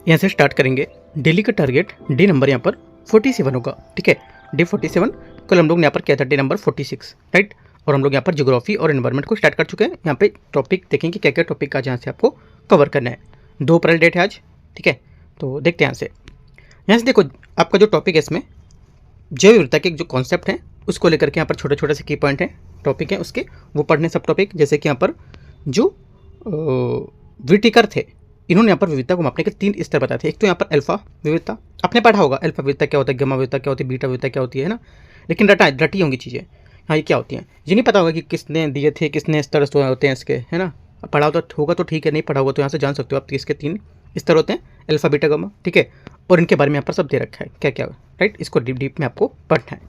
यहाँ से स्टार्ट करेंगे। डेली का टारगेट डे नंबर यहाँ पर 47 होगा, ठीक है। डे 47, कल हम लोग ने यहाँ पर किया था डे नंबर 46, राइट। और हम लोग यहाँ पर ज्योग्राफी और एनवायरनमेंट को स्टार्ट कर चुके हैं। यहाँ पे टॉपिक देखेंगे क्या क्या टॉपिक का यहाँ से आपको कवर करना है। 2 अप्रैल डेट है आज, ठीक है। तो देखते हैं यहाँ से देखो आपका जो टॉपिक है इसमें जैव विविधता के जो कॉन्सेप्ट हैं उसको लेकर के यहाँ पर छोटे छोटे से की पॉइंट हैं, टॉपिक हैं उसके, वो पढ़ने सब टॉपिक। जैसे कि यहाँ पर जो व्हिटेकर थे, इन्होंने यहाँ पर विविधता को मापने के 3 स्तर बताए थे। एक तो यहाँ पर अल्फा विविधता, आपने पढ़ा होगा अल्फा विविधता क्या होता है, गामा विविधता क्या होती है, बीटा विविधता क्या होती है ना, लेकिन रटी होंगी चीज़ें। हाँ, ये क्या होती हैं ये नहीं पता होगा कि किसने दिए थे, किसने स्तर होते हैं इसके, है ना। पढ़ा होगा तो ठीक है, नहीं पढ़ा होगा तो यहाँ से जान सकते हो आप। इसके 3 स्तर होते हैं, अल्फा बीटा गामा, ठीक है। और इनके बारे में यहाँ पर सब दे रखा है क्या क्या, राइट। इसको डीप में आपको पढ़ना है,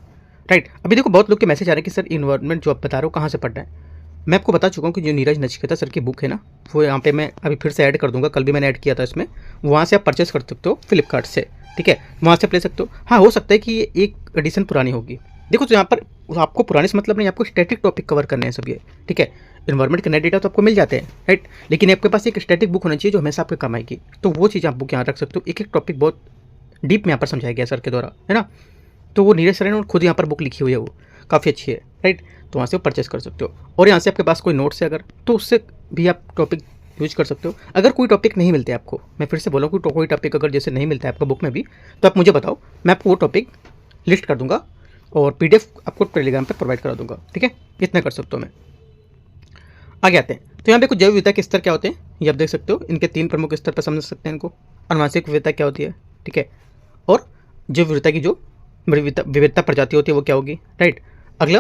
राइट। अभी देखो बहुत लोग के मैसेज आ रहे हैं कि सर इन्वायरमेंट जो आप बता रहे हो कहाँ से पढ़ना है। मैं आपको बता चुका हूँ कि जो नीरज नचिकेता सर की बुक है ना, वो यहाँ पे मैं अभी फिर से ऐड कर दूंगा, कल भी मैंने ऐड किया था इसमें। वहाँ से आप परचेस कर सकते हो फ्लिपकार्ट से, ठीक है, वहाँ से आप ले सकते हो। हाँ, हो सकता है कि ये एक एडिशन पुरानी होगी। देखो तो यहाँ पर आपको पुराने से मतलब नहीं, आपको स्टैटिक टॉपिक कवर करने हैं सब ये, ठीक है। इन्वायरमेंट के नए डेटा तो आपको मिल जाते हैं, राइट, लेकिन आपके पास एक स्टैटिक बुक होनी चाहिए जो हमेशा आपके काम आएगी। तो वो चीज़ आप बुक यहाँ रख सकते हो। एक एक टॉपिक बहुत डीप में यहाँ पर समझाया गया सर के द्वारा, है ना। तो वो नीरज सर ने खुद यहाँ पर बुक लिखी हुई है, वो काफ़ी अच्छी है, राइट। तो वहाँ से वो परचेस कर सकते हो। और यहाँ से आपके पास कोई नोट्स है अगर, तो उससे भी आप टॉपिक यूज कर सकते हो। अगर कोई टॉपिक नहीं मिलते आपको, मैं फिर से बोला हूँ कोई टॉपिक अगर जैसे नहीं मिलता है आपको बुक में भी, तो आप मुझे बताओ, मैं आपको वो टॉपिक लिस्ट कर दूंगा और PDF आपको टेलीग्राम पर प्रोवाइड करा दूंगा, ठीक है। इतना कर सकता हूँ मैं। आगे आते हैं तो यहाँ पे कुछ जैव विविधता के स्तर क्या होते हैं ये आप देख सकते हो। इनके 3 प्रमुख स्तर पर समझ सकते हैं इनको। अनुवांशिक विविधता क्या होती है, ठीक है, और जैव विविधता की जो विविधता प्रजाति होती है वो क्या होगी, राइट। अगला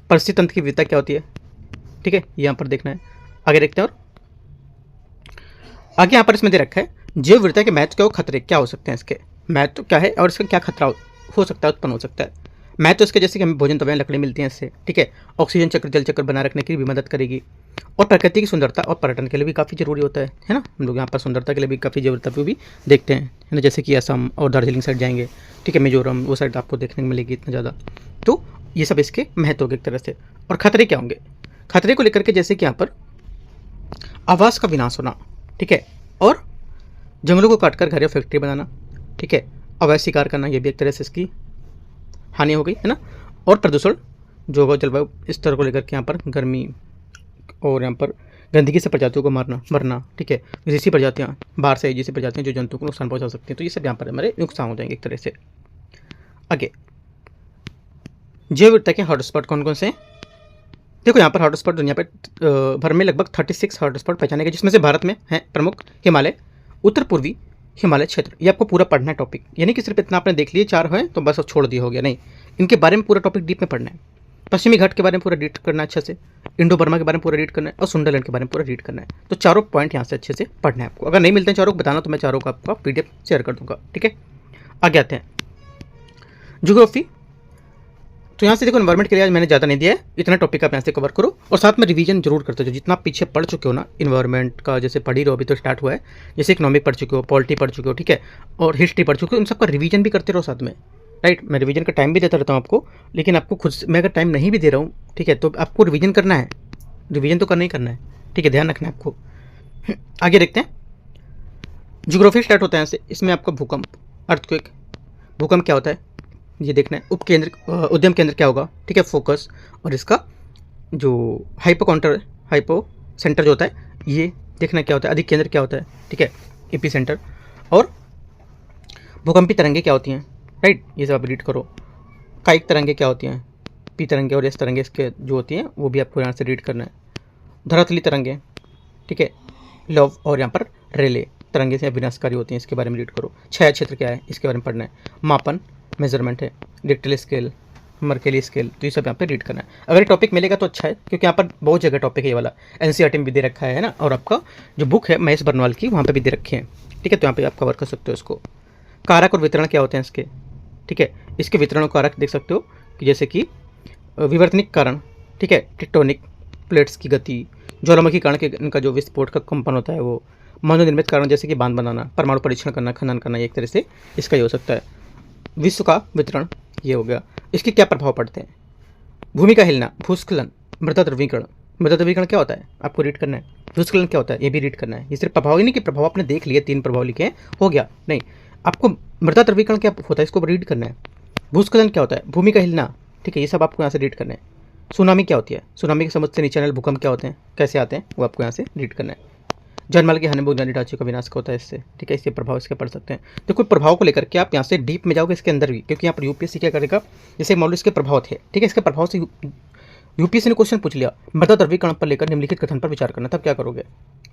परिस्थिति तंत्र की विविधता क्या होती है, ठीक है, यहाँ पर देखना है। आगे देखते हैं। और आगे यहाँ पर इसमें दे रखा है जैव विविधता के महत्व क्या, खतरे क्या हो सकते हैं, इसके महत्व क्या है और इसका क्या खतरा हो सकता है, उत्पन्न हो सकता है। महत्व इसके जैसे कि हमें भोजन दवाएं लकड़ी मिलती हैं इससे, ठीक है। ऑक्सीजन चक्र जल चक्र बनाए रखने की भी मदद करेगी। और प्रकृति की सुंदरता और पर्यटन के लिए भी काफ़ी जरूरी होता है ना। हम लोग यहाँ पर सुंदरता के लिए भी काफ़ी जरूरत भी देखते हैं, है ना। जैसे कि असम और दार्जिलिंग साइड जाएंगे, ठीक है, मिजोरम, वो साइड आपको देखने को मिलेगी इतना ज़्यादा। तो ये सब इसके महत्व हो गए एक तरह से। और खतरे क्या होंगे, खतरे को लेकर के जैसे कि यहाँ पर आवास का विनाश होना, ठीक है, और जंगलों को काटकर घर या फैक्ट्री बनाना, ठीक है, अवैध शिकार करना, ये भी एक तरह से इसकी हानि हो गई, है ना। और प्रदूषण जो होगा जलवायु स्तर को लेकर के यहाँ पर गर्मी और यहाँ पर गंदगी से प्रजातियों को मरना, ठीक है। विदेशी प्रजातियाँ, बाहर से ऐसी प्रजातियाँ जो जंतु को नुकसान पहुँचा सकती हैं, तो ये सब यहाँ पर हमारे नुकसान हो जाएंगे एक तरह से। आगे जैव विविधता के हॉटस्पॉट कौन कौन से हैं। देखो यहाँ पर हॉटस्पॉट दुनिया पर भर में लगभग 36 हॉटस्पॉट पहचाने गए, जिसमें से भारत में है प्रमुख हिमालय, उत्तर पूर्वी हिमालय क्षेत्र। ये आपको पूरा पढ़ना है टॉपिक, यानी कि सिर्फ इतना आपने देख लिए 4 है तो बस अब छोड़ दिया हो गया, नहीं, इनके बारे में पूरा टॉपिक डीप में पढ़ना है। पश्चिमी घाट के बारे में पूरा रीड करना है अच्छे से, इंडो बर्मा के बारे में पूरा रीड करना है, और सुंदरलैंड के बारे में पूरा रीड करना है। तो चारों पॉइंट यहाँ से अच्छे से पढ़ना है आपको। अगर नहीं मिलते हैं चारों बताना, तो मैं चारों का आपका PDF शेयर कर दूंगा, ठीक है। आगे आते हैं ज्योग्राफी। तो यहाँ से देखो एनवायरमेंट के लिए आज मैंने ज़्यादा नहीं दिया है, इतना टॉपिक आप यहाँ से कवर करो और साथ में रिवीजन जरूर करते हो। जितना आप पीछे पढ़ चुके हो ना इन्वायरमेंट का, जैसे पढ़ ही रहो, अभी तो स्टार्ट हुआ है, जैसे इकोनॉमिक पढ़ चुके हो, पॉलिटी पढ़ चुके हो, ठीक है, और हिस्ट्री पढ़ चुके हो, उन सबका रिवीजन भी करते रहो साथ में, राइट। मैं रिवीजन का टाइम भी देता रहता हूँ आपको, लेकिन आपको खुद मैं अगर टाइम नहीं भी दे रहा हूँ, ठीक है, तो आपको रिवीजन करना है, रिवीजन तो करना ही करना है, ठीक है, ध्यान रखना है आपको। आगे देखते हैं ज्योग्राफी स्टार्ट होता है यहाँ से। इसमें आपका भूकंप, अर्थक्वेक, भूकंप क्या होता है ये देखना है। उद्यम केंद्र क्या होगा, ठीक है, फोकस, और इसका जो हाइपो सेंटर जो होता है ये देखना क्या होता है। अधिक केंद्र क्या होता है, ठीक है, एपी सेंटर। और भूकंपी तरंगे क्या होती हैं, राइट, ये सब आप रीड करो। कायिक तरंगे क्या होती हैं, पी तरंगे और एस तरंगे इसके जो होती हैं वो भी आपको यहाँ से रीड करना है। धरातली तरंगे, ठीक है, लव, और यहाँ पर रेले तरंगे से विनाशकारी होती हैं, इसके बारे में रीड करो। छाया क्षेत्र क्या है इसके बारे में पढ़ना है। मापन मेजरमेंट है, रिक्टर स्केल, मर्केली स्केल, तो ये सब यहाँ पे रीड करना है। अगर ये टॉपिक मिलेगा तो अच्छा है, क्योंकि यहाँ पर बहुत जगह टॉपिक है ये वाला। NCERT में भी दे रखा है ना, और आपका जो बुक है महेश बर्नवाल की वहाँ पे भी दे रखे हैं, ठीक है, तो यहाँ पे आप कवर कर सकते हो इसको। कारक और वितरण क्या होते हैं इसके, ठीक है, इसके वितरण और कारक देख सकते हो कि जैसे कि विवर्तनिक कारण, ठीक है, टेक्टोनिक प्लेट्स की गति, ज्वालामुखी कारण के इनका जो विस्फोट का कंपन होता है वो, मानव निर्मित कारण जैसे कि बांध बनाना, परमाणु परीक्षण करना, खनन करना, एक तरह से इसका ये हो सकता है। विश्व का वितरण ये हो गया। इसके क्या प्रभाव पड़ते हैं, भूमि का हिलना, भूस्खलन, मृदा द्रवीकरण, मृदा द्रवीकरण क्या होता है आपको रीड करना है। भूस्खलन क्या होता है ये भी रीड करना है। ये सिर्फ प्रभाव ही नहीं कि प्रभाव आपने देख लिए 3 प्रभाव लिखे हैं हो गया, नहीं, आपको मृदा द्रवीकरण क्या होता है इसको रीड करना है। भूस्खलन क्या होता है, भूमि का हिलना, ठीक है, ये सब आपको यहाँ से रीड करना है। सुनामी क्या होती है, सुनामी के समुद्र से नीचे वाले भूकंप क्या होते हैं, कैसे आते हैं, वो आपको यहाँ से रीड करना है। जनमल की हानि बुनियादी ढांचे का विनाश होता है इससे, ठीक है, इसके प्रभाव इसके पढ़ सकते हैं। तो कोई प्रभाव को लेकर के आप यहाँ से डीप में जाओगे इसके अंदर भी, क्योंकि यहाँ पर यूपीएससी क्या करेगा, जैसे मान लो इसके प्रभाव थे, ठीक है, इसके प्रभाव से यूपीएससी ने क्वेश्चन पूछ लिया मृदा द्रवीकरण पर लेकर निम्नलिखित कथन पर विचार करना, तब क्या करोगे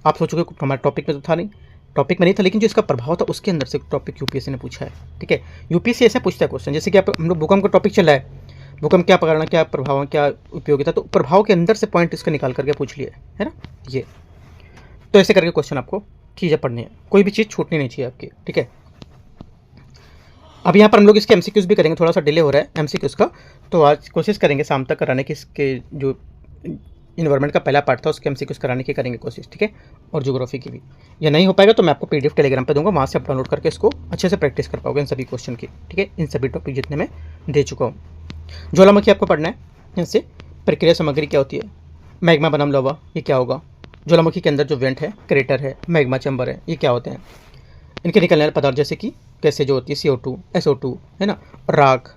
आप सोचोगे हमारे टॉपिक में तो था नहीं, टॉपिक में नहीं था, लेकिन जो इसका प्रभाव था उसके अंदर से टॉपिक यूपीएससी ने पूछा है, ठीक है। यूपीएससी ऐसा पूछता है क्वेश्चन, जैसे कि आप हम लोग भूकंप का टॉपिक चल रहा है, भूकंप क्या पकड़ना, क्या प्रभाव, क्या उपयोगिता, तो प्रभाव के अंदर से पॉइंट इसका निकाल करके पूछ लिए, है ना ये। तो ऐसे करके क्वेश्चन आपको चीज़ें पढ़नी है, कोई भी चीज़ छूटनी नहीं चाहिए आपकी, ठीक है। अब यहाँ पर हम लोग इसके एमसीक्यूज भी करेंगे, थोड़ा सा डिले हो रहा है एमसीक्यूज का, तो आज कोशिश करेंगे शाम तक कराने की, इसके जो इन्वायरमेंट का पहला पार्ट था उसके एमसीक्यूज कराने की करेंगे कोशिश, ठीक है, और ज्योग्राफी की भी। ये नहीं हो पाएगा तो मैं आपको पीडीएफ टेलीग्राम पे दूंगा, वहाँ से आप डाउनलोड करके इसको अच्छे से प्रैक्टिस कर पाओगे इन सभी क्वेश्चन की, ठीक है, इन सभी टॉपिक जितने मैं दे चुका हूँ। ज्वालामुखी आपको पढ़ना है, यहाँ से प्रक्रिया सामग्री क्या होती है, मैग्मा बनाम लावा ये क्या होगा, ज्वालामुखी के अंदर जो वेंट है, क्रेटर है, मैग्मा चैम्बर है, ये क्या होते हैं, इनके निकलने वाले पदार्थ जैसे कि कैसे जो होती है CO2 SO2, है ना, राख,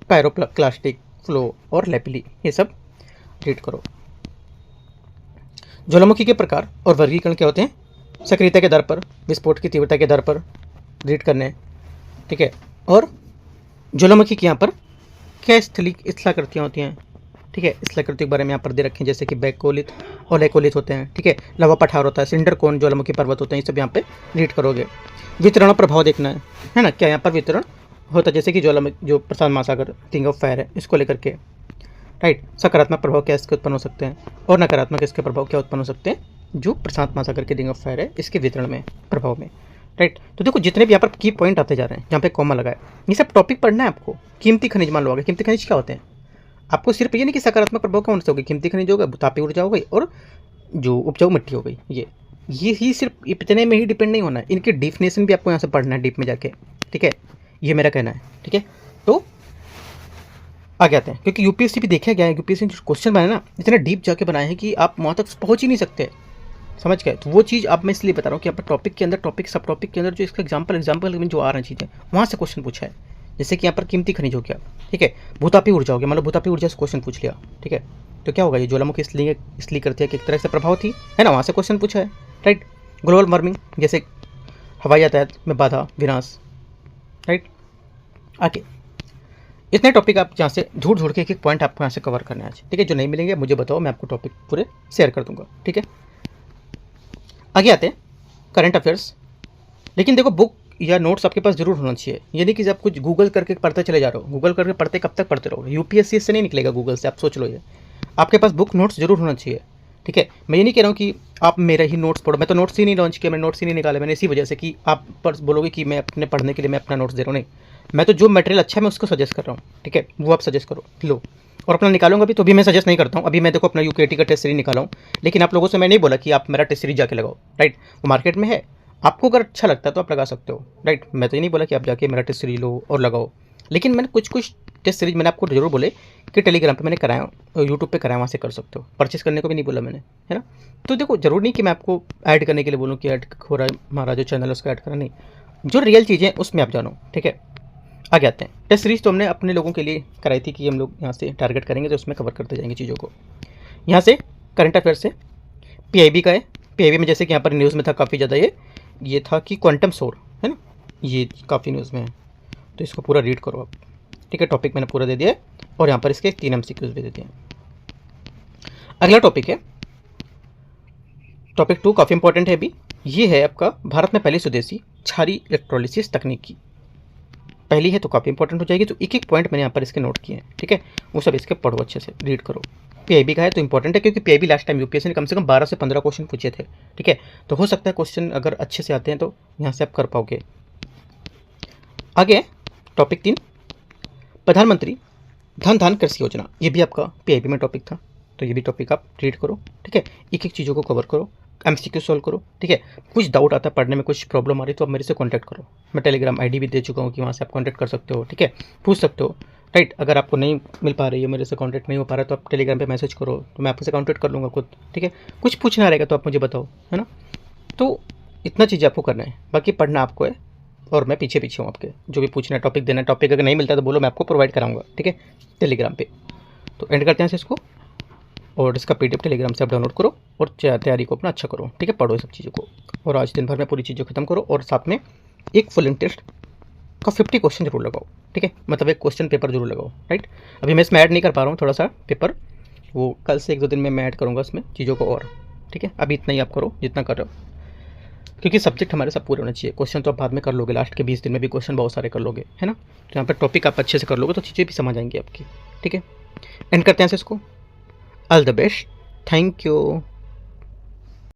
पायरोक्लास्टिक, फ्लो और लेपिली, ये सब रीड करो। ज्वालामुखी के प्रकार और वर्गीकरण क्या होते हैं, सक्रियता के दर पर, विस्फोट की तीव्रता के दर पर रीड करने हैं, ठीक है। और ज्वालामुखी के यहाँ पर क्या स्थलाकृतियाँ होती हैं, ठीक है, स्थलाकृति के बारे में यहाँ पर दे रखें, जैसे कि बैकोलिथ और लेकोलिथ होते हैं, ठीक है, लवा पठार होता है, सिंडर कोन ज्वालामुखी पर्वत होते हैं, ये सब यहाँ पे रीड करोगे। वितरण और प्रभाव देखना है ना, क्या यहाँ पर वितरण होता है, जैसे कि ज्वालामुखी जो प्रशांत महासागर रिंग ऑफ फायर है इसको लेकर के, राइट, सकारात्मक प्रभाव क्या इसके उत्पन्न हो सकते हैं और नकारात्मक इसके प्रभाव क्या उत्पन्न हो सकते हैं जो प्रशांत महासागर के रिंग ऑफ फायर है इसके वितरण में, प्रभाव में, राइट। तो देखो जितने भी यहाँ पर की पॉइंट आते जा रहे हैं, जहाँ पे कॉमा लगा है, ये सब टॉपिक पढ़ना है आपको। कीमती खनिज मान लो आगे, कीमती खनिज क्या होते हैं, आपको सिर्फ ये नहीं कि सकारात्मक प्रभाव कौन से हो गए, कीमती खनिज हो गए, तापीय ऊर्जा हो गई और जो उपजाऊ मिट्टी हो गई, ये ही सिर्फ इतने में ही डिपेंड नहीं होना है, इनकी डिफिनेशन भी आपको यहाँ से पढ़ना है डीप में जाके, ठीक है, ये मेरा कहना है, ठीक है। तो आगे आते हैं, क्योंकि यूपीएससी भी देखा गया है, यूपीएससी ने क्वेश्चन बनाए ना इतना डीप जाके बनाए हैं कि आप वहाँ तक पहुँच ही नहीं सकते, समझ गए। तो वो चीज़ अब मैं इसलिए बता रहा हूँ कि आप टॉपिक के अंदर, टॉपिक सब टॉपिक के अंदर जो इसका एग्जाम्पल में जो आ रही चीज़ें वहाँ से क्वेश्चन पूछा है, जैसे कि यहाँ पर कीमती खनिज हो गया, ठीक है, भूतापीय ऊर्जा हो गया, मान लो भूतापीय ऊर्जा से क्वेश्चन पूछ लिया, ठीक है, तो क्या होगा, ये ज्वालामुखी इसलिए करती है कि एक तरह से प्रभाव थी, है ना, वहाँ से क्वेश्चन पूछा है, राइट। ग्लोबल वार्मिंग जैसे हवाई यातायात में बाधा विनाश, राइट। आगे इतने टॉपिक आप यहाँ से ढूंढ के एक पॉइंट आपको यहाँ से कवर करना है आज, ठीक है। जो नहीं मिलेंगे मुझे बताओ, मैं आपको टॉपिक पूरे शेयर कर दूंगा, ठीक है। आगे आते हैं करंट अफेयर्स, लेकिन देखो बुक या नोट्स आपके पास जरूर होना चाहिए, ये नहीं कि आप कुछ गूगल करके पढ़ते चले जा रहे हो, गूगल करके पढ़ते कब तक पढ़ते रहोगे, यूपीएससी से नहीं निकलेगा गूगल से, आप सोच लो, ये आपके पास बुक नोट्स जरूर होना चाहिए, ठीक है। मैं ये नहीं कह रहा हूँ कि आप मेरा ही नोट्स पढ़ो, मैं तो नोट्स ही नहीं लॉन्च किया, मैंने नोट्स ही नहीं निकाले, मैंने इसी वजह से कि आप पर बोलोगे कि मैं अपने पढ़ने के लिए मैं अपना नोट्स दे रहा हूँ, नहीं, मैं तो जो मटेरियल अच्छा है मैं उसको सजेस्ट कर रहा हूँ, ठीक है, वो आप सजेस्ट करो, लो, और अपना निकालूंगा भी तो भी मैं सजेस्ट नहीं करता हूँ। अभी मैं देखो अपना यूकेटी का टेस्ट सीरीज निकाला हूँ, लेकिन आप लोगों से मैं नहीं बोला कि आप मेरा टेस्ट सीरीज जाके लगाओ, राइट, वो मार्केट में है, आपको अगर अच्छा लगता है तो आप लगा सकते हो, राइट। मैं तो ये नहीं बोला कि आप जाके मेरा टेस्ट सीरीज लो और लगाओ, लेकिन मैंने कुछ टेस्ट सीरीज मैंने आपको जरूर बोले कि टेलीग्राम पे मैंने कराया, यूट्यूब पे कराया, वहाँ से कर सकते हो, परचेस करने को भी नहीं बोला मैंने, है ना। तो देखो जरूर नहीं कि मैं आपको ऐड करने के लिए बोलूँ कि ऐड हो रहा है हमारा जो चैनल है उसका ऐड करा, नहीं, जो रियल चीज़ें उसमें आप जानो, ठीक है। आगे आते हैं, टेस्ट सीरीज तो हमने अपने लोगों के लिए कराई थी कि हम लोग यहाँ से टारगेट करेंगे तो उसमें कवर करते जाएंगे चीज़ों को। यहाँ से करंट अफेयर से पीआईबी का है, पीआईबी में जैसे कि यहाँ पर न्यूज़ में था काफ़ी ज़्यादा, ये था कि क्वांटम शोर, है ना, ये काफ़ी न्यूज़ में है, तो इसको पूरा रीड करो आप, ठीक है। टॉपिक मैंने पूरा दे दिया है और यहाँ पर इसके 3 MCQs भी दे दिए हैं। अगला टॉपिक है टॉपिक 2, काफ़ी इंपॉर्टेंट है अभी, ये है आपका भारत में पहली स्वदेशी क्षारीय इलेक्ट्रोलिसिस तकनीक की, पहली है तो काफ़ी इंपॉर्टेंट हो जाएगी। तो एक एक पॉइंट मैंने यहाँ पर इसके नोट किए हैं, ठीक है, वो सब इसके पढ़ो अच्छे से, रीड करो। पीआईबी का है तो इंपॉर्टेंट है, क्योंकि पीआईबी लास्ट टाइम यूपीएससी ने कम से कम 12 से 15 क्वेश्चन पूछे थे, ठीक है, तो हो सकता है क्वेश्चन अगर अच्छे से आते हैं तो यहाँ से आप कर पाओगे। आगे टॉपिक 3, प्रधानमंत्री धन धान कृषि योजना, ये भी आपका पीआईबी में टॉपिक था, तो ये भी टॉपिक आप रीड करो, ठीक है, एक एक चीज़ों को कवर करो, MCQ सॉल्व करो, ठीक है। कुछ डाउट आता है पढ़ने में, कुछ प्रॉब्लम आ रही तो आप मेरे से कांटेक्ट करो, मैं टेलीग्राम आईडी भी दे चुका हूँ कि वहाँ से आप कांटेक्ट कर सकते हो, ठीक है, पूछ सकते हो, राइट। अगर आपको नहीं मिल पा रही है, मेरे से कॉन्टैक्ट नहीं हो पा रहा, तो आप टेलीग्राम पे मैसेज करो, तो मैं आपसे कॉन्टैक्ट कर लूँगा खुद, ठीक है। कुछ पूछना रहेगा तो आप मुझे बताओ, है ना। तो इतना चीज़ें आपको करना है, बाकी पढ़ना आपको है, और मैं पीछे पीछे हूँ आपके। जो भी पूछना है, टॉपिक देना है, टॉपिक अगर नहीं मिलता तो बोलो, मैं आपको प्रोवाइड कराऊंगा, ठीक है, टेलीग्राम पे। तो एंड करते हैं इसको, और इसका पीडीएफ टेलीग्राम से आप डाउनलोड करो, और तैयारी को अपना अच्छा करो, ठीक है, पढ़ो सब चीज़ों को, और आज दिन भर में पूरी चीज़ें खत्म करो, और साथ में एक फुल इंटरेस्ट का 50 क्वेश्चन जरूर लगाओ, ठीक है, मतलब एक क्वेश्चन पेपर जरूर लगाओ, राइट। अभी मैं इसमें ऐड नहीं कर पा रहा हूँ थोड़ा सा पेपर, वो कल से 1-2 दिन में मैं ऐड करूँगा इसमें चीज़ों को, और ठीक है, अभी इतना ही आप करो जितना कर रहे हो, क्योंकि सब्जेक्ट हमारे सब पूरे होने चाहिए। क्वेश्चन तो आप बाद में कर लोगे, लास्ट के 20 दिन में भी क्वेश्चन बहुत सारे कर लोगे, है ना। तो यहाँ पर टॉपिक आप अच्छे से कर लोगे तो चीज़ें भी समझ आएंगी आपकी, ठीक है। एंड करते हैं इसको। All the best, thank you.